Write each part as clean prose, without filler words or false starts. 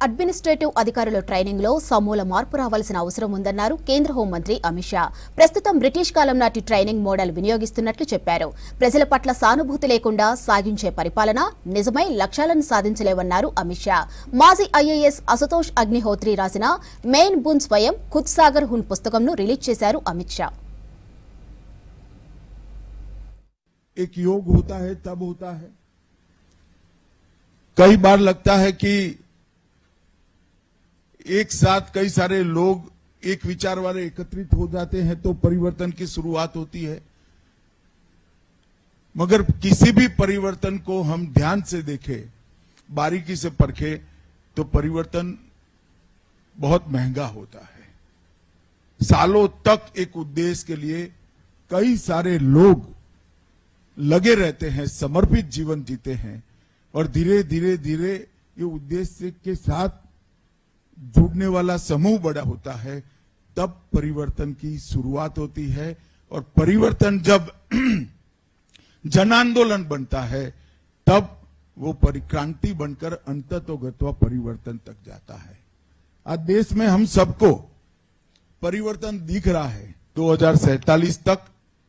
Administrative అధికారుల training లో సమూల మార్పు రావాల్సిన అవసరం ఉందన్నారు కేంద్ర హోంమంత్రి అమిత్ షా. ప్రస్తుతం బ్రిటిష్ కాలం నాటి ట్రైనింగ్ మోడల్ వినియోగిస్తున్నట్లు చెప్పారు. ప్రజల పట్ల సానుభూతి లేకుండా సాగించే పరిపాలన నిజమై లక్ష్యాలను సాధించలేవన్నారు అమిత్ షా. మాజీ ఐఏఎస్ అశుతోష్ అగ్నిహోత్రి రాసిన మెయిన్ బున్ స్వయం ఖుద్ సాగర్ హున్ పుస్తకంను రిలీజ్ చేశారు అమిత్ షా. एक योग होता है तब होता है, कई बार लगता है कि एक साथ कई सारे लोग एक विचार वाले एकत्रित हो जाते हैं तो परिवर्तन की शुरुआत होती है, मगर किसी भी परिवर्तन को हम ध्यान से देखें, बारीकी से परखें तो परिवर्तन बहुत महंगा होता है। सालों तक एक उद्देश्य के लिए कई सारे लोग लगे रहते हैं, समर्पित जीवन जीते हैं और धीरे धीरे धीरे ये उद्देश्य के साथ जुड़ने वाला समूह बड़ा होता है, तब परिवर्तन की शुरुआत होती है। और परिवर्तन जब जन आंदोलन बनता है तब वो परिक्रांति बनकर अंततोगत्वा परिवर्तन तक जाता है। आज देश में हम सबको परिवर्तन दिख रहा है। 2047 तक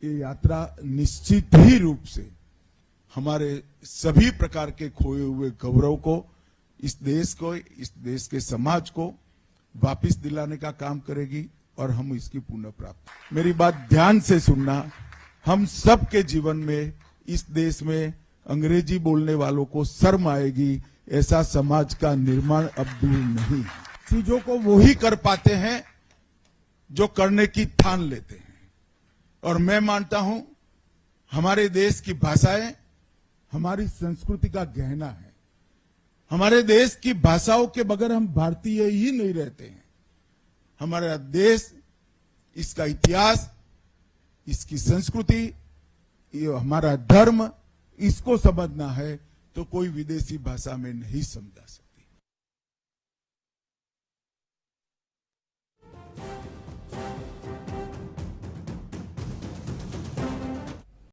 ये यात्रा निश्चित ही रूप से हमारे सभी प्रकार के खोए हुए गौरव को, इस देश के समाज को वापस दिलाने का काम करेगी और हम इसकी पुनः प्राप्ति। मेरी बात ध्यान से सुनना, हम सबके जीवन में इस देश में अंग्रेजी बोलने वालों को शर्म आएगी, ऐसा समाज का निर्माण अब दूर नहीं। चीजों को वो ही कर पाते हैं जो करने की ठान लेते हैं। और मैं मानता हूं हमारे देश की भाषाएं हमारी संस्कृति का गहना है। हमारे देश की भाषाओं के बगैर हम भारतीय ही नहीं रहते हैं। हमारा देश, इसका इतिहास, इसकी संस्कृति, ये हमारा धर्म, इसको समझना है तो कोई विदेशी भाषा में नहीं समझा सकता।